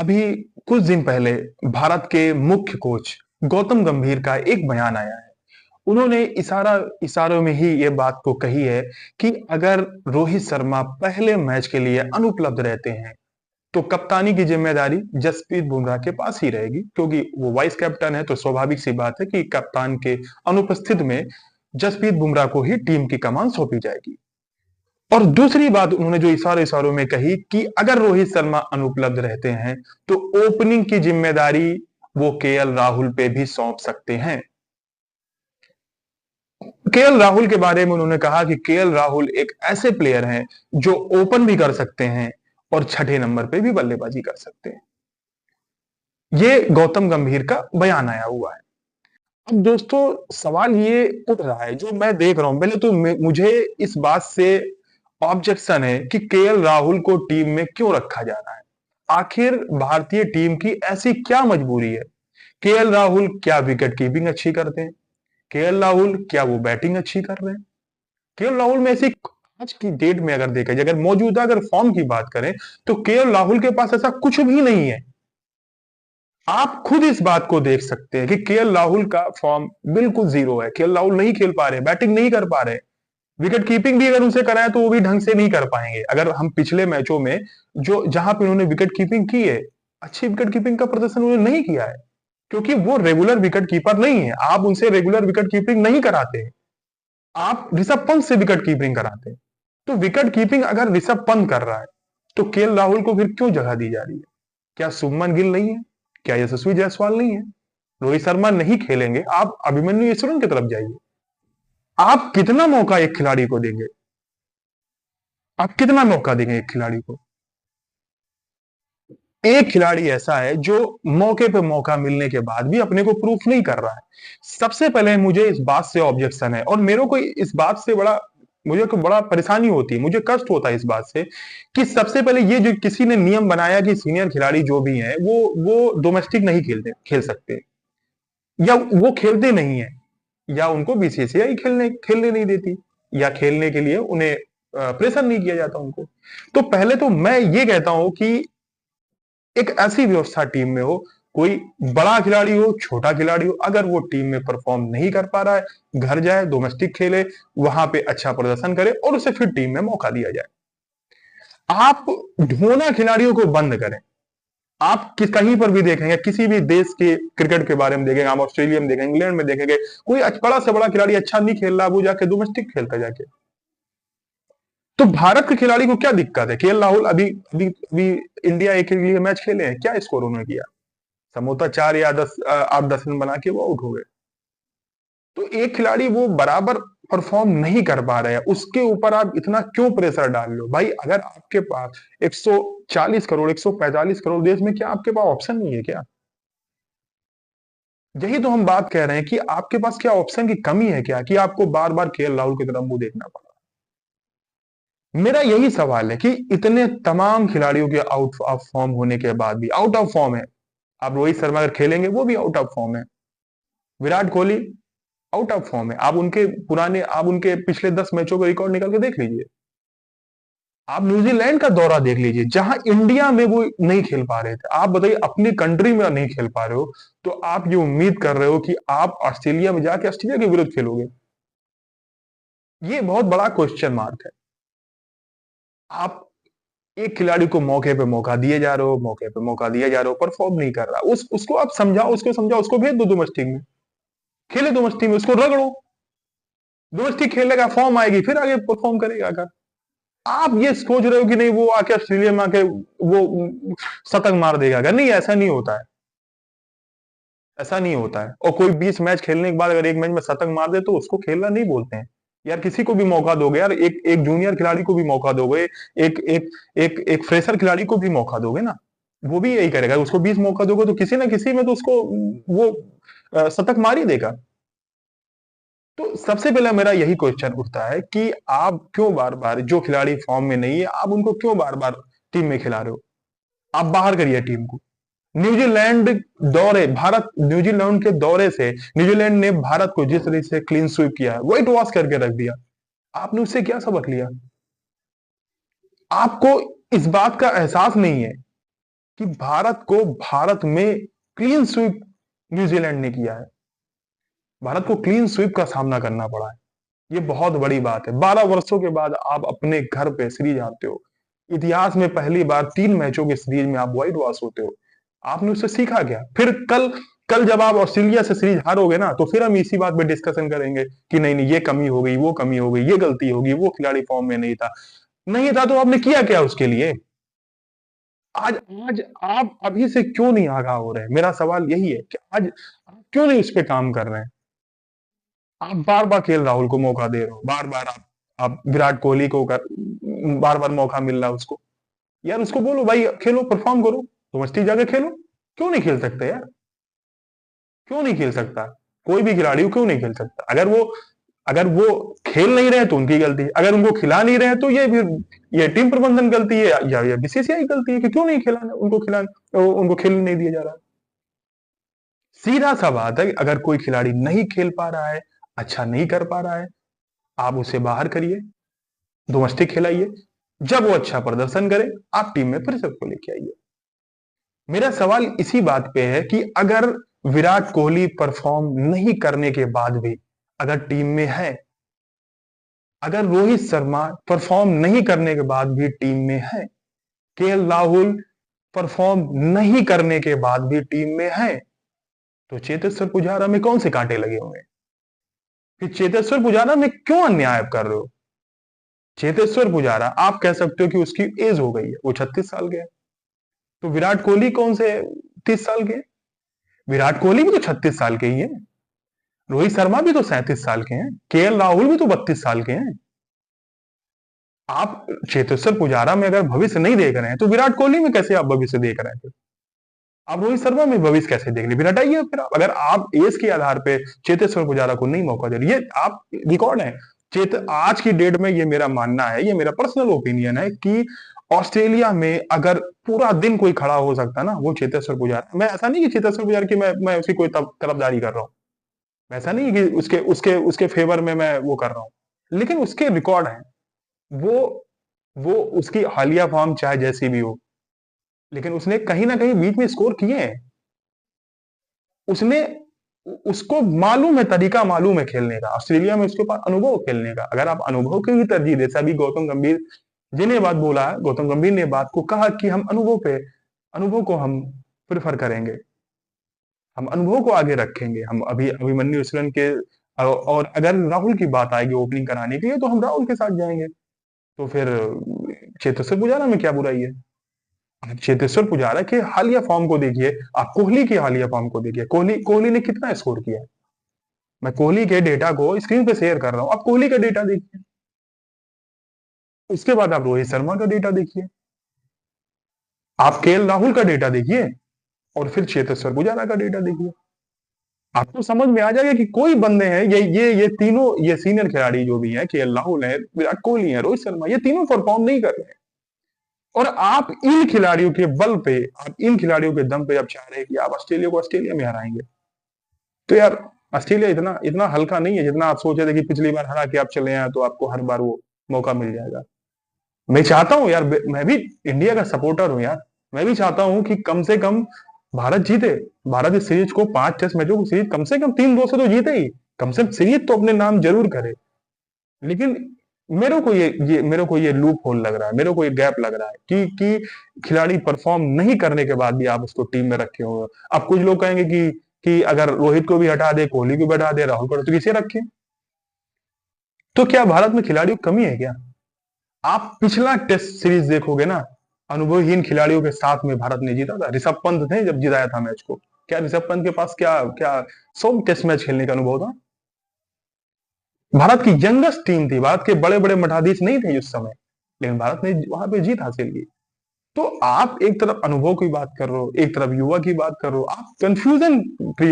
अभी कुछ दिन पहले भारत के मुख्य कोच गौतम गंभीर का एक बयान आया है। उन्होंने इशारों में ही ये बात को कही है कि अगर रोहित शर्मा पहले मैच के लिए अनुपलब्ध रहते हैं तो कप्तानी की जिम्मेदारी जसप्रीत बुमराह के पास ही रहेगी, क्योंकि वो वाइस कैप्टन है। तो स्वाभाविक सी बात है कि कप्तान के अनुपस्थित में जसप्रीत बुमराह को ही टीम की कमान सौंपी जाएगी। और दूसरी बात उन्होंने जो इशारों में कही कि अगर रोहित शर्मा अनुपलब्ध रहते हैं तो ओपनिंग की जिम्मेदारी वो केएल राहुल पे भी सौंप सकते हैं। केएल राहुल के बारे में उन्होंने कहा कि केएल राहुल एक ऐसे प्लेयर हैं जो ओपन भी कर सकते हैं और छठे नंबर पे भी बल्लेबाजी कर सकते हैं। ये गौतम गंभीर का बयान आया हुआ है। अब दोस्तों, सवाल ये उठ रहा है जो मैं देख रहा हूं। पहले तो मुझे इस बात से ऑब्जेक्शन है कि केएल राहुल को टीम में क्यों रखा जा रहा है। आखिर भारतीय टीम की ऐसी क्या मजबूरी है? केएल राहुल क्या विकेट कीपिंग अच्छी करते हैं? केएल राहुल क्या वो बैटिंग अच्छी कर रहे हैं? केएल राहुल में ऐसी आज की डेट में अगर देखा जाए, अगर मौजूदा अगर फॉर्म की बात करें, तो केएल राहुल के पास ऐसा कुछ भी नहीं है। आप खुद इस बात को देख सकते हैं कि केएल राहुल का फॉर्म बिल्कुल जीरो है। केएल राहुल नहीं खेल पा रहे, बैटिंग नहीं कर पा रहे, विकेट कीपिंग भी अगर उनसे कराए तो वो भी ढंग से नहीं कर पाएंगे। अगर हम पिछले मैचों में जो जहां पे उन्होंने विकेट कीपिंग की है, अच्छी विकेट कीपिंग का प्रदर्शन उन्होंने नहीं किया है, क्योंकि वो रेगुलर विकेट कीपर नहीं है। आप उनसे रेगुलर विकेट कीपिंग नहीं कराते, आप ऋषभ पंत से विकेट कीपिंग कराते हैं। तो विकेट कीपिंग अगर ऋषभ पंत कर रहा है तो केएल राहुल को फिर क्यों जगह दी जा रही है? क्या शुभमन गिल नहीं है? क्या यशस्वी जायसवाल नहीं है? रोहित शर्मा नहीं खेलेंगे, आप अभिमन्यु ईश्वरन की तरफ जाइए। आप कितना मौका एक खिलाड़ी को देंगे? आप कितना मौका देंगे एक खिलाड़ी को? एक खिलाड़ी ऐसा है जो मौके पे मौका मिलने के बाद भी अपने को प्रूफ नहीं कर रहा है। सबसे पहले मुझे इस बात से ऑब्जेक्शन है, और मेरे को इस बात से मुझे को बड़ा परेशानी होती है, मुझे कष्ट होता है इस बात से कि सबसे पहले ये जो किसी ने नियम बनाया कि सीनियर खिलाड़ी जो भी हैं वो डोमेस्टिक नहीं खेल सकते, या वो खेलते नहीं है, या उनको बीसीसीआई खेलने नहीं देती, या खेलने के लिए उन्हें प्रेशर नहीं किया जाता उनको। तो पहले तो मैं ये कहता हूं कि एक ऐसी व्यवस्था टीम में हो, कोई बड़ा खिलाड़ी हो, छोटा खिलाड़ी हो, अगर वो टीम में परफॉर्म नहीं कर पा रहा है, घर जाए, डोमेस्टिक खेले, वहां पे अच्छा प्रदर्शन करे और उसे फिर टीम में मौका दिया जाए। आप ढोना खिलाड़ियों को बंद करें। आप कहीं पर भी देखेंगे, किसी भी देश के क्रिकेट के बारे में देखेंगे, हम ऑस्ट्रेलिया में देखेंगे, इंग्लैंड में देखेंगे, कोई बड़ा से बड़ा खिलाड़ी अच्छा नहीं खेल रहा, वो जाके डोमेस्टिक खेलता जाके। तो भारत के खिलाड़ी को क्या दिक्कत है? केएल राहुल अभी अभी अभी इंडिया ए के लिए मैच खेले हैं, क्या स्कोर उन्होंने किया? समोता 4 या 10 8-10 रन बना के वो आउट हो गए। तो एक खिलाड़ी वो बराबर परफॉर्म नहीं कर पा रहे हैं, उसके ऊपर आप इतना क्यों प्रेशर डाल लो भाई? अगर आपके पास 140 करोड़ 145 करोड़ देश में, क्या आपके पास ऑप्शन नहीं है क्या? यही तो हम बात कह रहे हैं कि आपके पास क्या ऑप्शन की कमी है क्या, कि आपको बार बार केएल राहुल की तरफ मुंह देखना पड़ा। मेरा यही सवाल है कि इतने तमाम खिलाड़ियों के आउट ऑफ फॉर्म होने के बाद भी, आउट ऑफ फॉर्म है। आप रोहित शर्मा अगर खेलेंगे वो भी आउट ऑफ फॉर्म है, Virat Kohli out of form है। आप उनके पिछले 10 मैचों का रिकॉर्ड निकाल के देख लीजिए। आप न्यूजीलैंड का दौरा देख लीजिए, जहां इंडिया में वो नहीं खेल पा रहे थे। आप बताइए, अपनी कंट्री में नहीं खेल पा रहे हो तो आप ये उम्मीद कर रहे हो कि आप ऑस्ट्रेलिया में जाके ऑस्ट्रेलिया के विरुद्ध खेलोगे? ये बहुत बड़ा क्वेश्चन मार्क है। आप एक खिलाड़ी को मौके पे मौका दिए जा रहे हो, मौके पे मौका दिए जा रहे हो, परफॉर्म नहीं कर रहा, उसको आप समझाओ, उसको भेज दो डोमेस्टिक में, खेले डोमेस्टिक में, उसको रगड़ो, डोमेस्टिक खेलेगा, फॉर्म आएगी, फिर आगे परफॉर्म करेगा। अगर आप ये सोच रहे हो कि नहीं वो आके ऑस्ट्रेलिया में आके वो शतक मार देगा, अगर नहीं, ऐसा नहीं होता है। ऐसा नहीं होता है। और कोई 20 मैच खेलने के बाद अगर एक मैच में शतक मार दे तो उसको खेलना नहीं बोलते हैं। यार किसी को भी मौका दोगे यार, एक एक जूनियर खिलाड़ी को भी मौका दोगे, एक एक एक फ्रेशर खिलाड़ी को भी मौका दोगे ना, वो भी यही करेगा। उसको 20 मौका दोगे तो किसी ना किसी में तो उसको वो शतक मार ही देगा। तो सबसे पहले मेरा यही क्वेश्चन उठता है कि आप क्यों बार बार जो खिलाड़ी फॉर्म में नहीं है, आप उनको क्यों बार बार टीम में खिला रहे हो? आप बाहर करिए टीम को। न्यूजीलैंड भारत न्यूजीलैंड के दौरे से न्यूजीलैंड ने भारत को जिस तरह से क्लीन स्वीप किया, व्हाइट वॉश करके रख दिया, आपने उससे क्या सबक लिया? आपको इस बात का एहसास नहीं है कि भारत में क्लीन स्वीप न्यूजीलैंड ने किया है। भारत को क्लीन स्वीप का सामना करना पड़ा है। ये बहुत बड़ी बात है। 12 वर्षों के बाद आप अपने घर पे सीरीज आते हो। इतिहास में पहली बार 3 मैचों की सीरीज में आप व्हाइट वॉश होते हो। आपने उससे सीखा क्या? फिर कल कल जब आप ऑस्ट्रेलिया से सीरीज हारोगे ना, तो फिर हम इसी बात पे डिस्कशन करेंगे कि नहीं नहीं, ये कमी हो गई, वो कमी हो गई, ये गलती होगी, वो खिलाड़ी फॉर्म में नहीं था। नहीं था तो आपने किया क्या उसके लिए? आज आज आप अभी से क्यों नहीं आगाह हो रहे हैं? मेरा सवाल यही है कि आज आप क्यों नहीं उस पे काम कर रहे हैं? आप बार बार केएल राहुल को मौका दे रहे हो, बार बार आप विराट कोहली को बार बार मौका मिल रहा है उसको। यार उसको बोलो भाई खेलो, परफॉर्म करो, डोमेस्टिक जाके खेलो। क्यों नहीं खेल सकते यार? क्यों नहीं खेल सकता? कोई भी खिलाड़ी हो क्यों नहीं खेल सकता? अगर वो खेल नहीं रहे तो उनकी गलती है, अगर उनको खिला नहीं रहे तो ये फिर ये टीम प्रबंधन गलती है या बीसीसीआई गलती है कि क्यों नहीं खिलाना उनको खेलने नहीं दिया जा रहा। सीधा सा बात है, अगर कोई खिलाड़ी नहीं खेल पा रहा है, अच्छा नहीं कर पा रहा है, आप उसे बाहर करिए, डोमेस्टिक खिलाइए। जब वो अच्छा प्रदर्शन करे, आप टीम में फिर से उसको लेके आइए। मेरा सवाल इसी बात पे है कि अगर विराट कोहली परफॉर्म नहीं करने के बाद भी अगर टीम में है, अगर रोहित शर्मा परफॉर्म नहीं करने के बाद भी टीम में है, केएल राहुल परफॉर्म नहीं करने के बाद भी टीम में है, तो चेतेश्वर पुजारा में कौन से कांटे लगे हुए हैं? कि चेतेश्वर पुजारा में क्यों अन्याय कर रहे हो? चेतेश्वर पुजारा आप कह सकते हो कि उसकी एज हो गई है, वो 36 साल के है। तो विराट कोहली कौन से 30 साल के हैं? विराट कोहली भी तो 36 साल के ही है। रोहित शर्मा भी तो 37 साल के हैं। केएल राहुल भी तो 32 साल के हैं। आप चेतेश्वर पुजारा में अगर भविष्य नहीं देख रहे हैं तो विराट कोहली में कैसे आप भविष्य देख रहे हैं? फिर आप रोहित शर्मा में भविष्य कैसे देख रहे? फिर हटाइए। फिर आप अगर आप एज के आधार पे चेतेश्वर पुजारा को नहीं मौका दे रहे, ये आप रिकॉर्ड है। आज की डेट में ये मेरा मानना है, ये मेरा पर्सनल ओपिनियन है कि ऑस्ट्रेलिया में अगर पूरा दिन कोई खड़ा हो सकता है ना, वो चेतेश्वर पुजारा। मैं ऐसा नहीं कि चेतेश्वर पुजारा की मैं उसकी कोई तरफदारी कर रहा हूँ, ऐसा नहीं कि उसके उसके उसके फेवर में मैं वो कर रहा हूँ, लेकिन उसके रिकॉर्ड है। वो वो उसकी हालिया फॉर्म चाहे जैसी भी हो, लेकिन उसने कहीं ना कहीं बीच में स्कोर किए हैं। उसने उसको मालूम है, तरीका मालूम है खेलने का। ऑस्ट्रेलिया में उसके पास अनुभव खेलने का। अगर आप अनुभव की ही तरजीह दे, अभी गौतम गंभीर जी ने बात बोला, गौतम गंभीर ने बात को कहा कि हम अनुभव को हम प्रेफर करेंगे, हम अनुभव को आगे रखेंगे। हम अभी अभिमन्यु ईश्वरन के और अगर राहुल की बात आएगी ओपनिंग कराने के लिए तो हम राहुल के साथ जाएंगे। तो फिर चेतेश्वर पुजारा में क्या बुराई है? आप चेतेश्वर पुजारा के हालिया फॉर्म को देखिए, आप कोहली की हालिया फॉर्म को देखिए। कोहली कोहली ने कितना स्कोर किया है? मैं कोहली के डेटा को स्क्रीन पे शेयर कर रहा हूं, आप कोहली का डेटा देखिए। उसके बाद आप रोहित शर्मा का डेटा देखिए, आप केएल राहुल का डेटा देखिए, और फिर चेतेश्वर पुजारा का डेटा देखिए। आपको समझ में आ जाएगा कि कोई बंदे हैं, ये तीनों, ये सीनियर खिलाड़ी जो भी हैं, केएल राहुल है, विराट कोहली है, रोहित शर्मा, ये तीनों परफॉर्म नहीं कर रहे हैं। और आप इन खिलाड़ियों के बल पे, आप इन खिलाड़ियों के दम पे आप चाह रहे हैं कि आप ऑस्ट्रेलिया को ऑस्ट्रेलिया में हराएंगे। तो यार ऑस्ट्रेलिया इतना इतना हल्का नहीं है जितना आप सोचे थे कि पिछली बार हरा के आप चले आए तो आपको हर बार वो मौका मिल जाएगा। मैं चाहता हूं यार, मैं भी इंडिया का सपोर्टर हूं यार। मैं भी चाहता हूं कि कम से कम भारत जीते। भारत इस सीरीज को 5 टेस्ट मैचों की सीरीज कम से कम 3-2 से तो जीते ही। कम से कम सीरीज तो अपने नाम जरूर करे। लेकिन मेरे को ये लूप होल लग रहा है, मेरे को ये गैप लग रहा है कि खिलाड़ी परफॉर्म नहीं करने के बाद भी आप उसको टीम में रखे हो। अब कुछ लोग कहेंगे कि अगर रोहित को भी हटा दे, कोहली को भी हटा दे, राहुल को तो किसे रखे? तो क्या भारत में खिलाड़ियों की कमी है क्या? आप पिछला टेस्ट सीरीज देखोगे ना, अनुभवहीन खिलाड़ियों के साथ में भारत ने जीता था। ऋषभ पंत थे जब जिताया था मैच को। क्या ऋषभ पंत के पास क्या क्या 100 टेस्ट मैच खेलने का अनुभव था? भारत की यंगेस्ट टीम थी, भारत के बड़े बड़े मठाधीश नहीं थे उस समय, लेकिन भारत ने वहां पे जीत हासिल की। तो आप एक तरफ अनुभव की बात कर रहे हो, एक तरफ युवा की बात कर रहे हो, आप कंफ्यूजन क्रिएट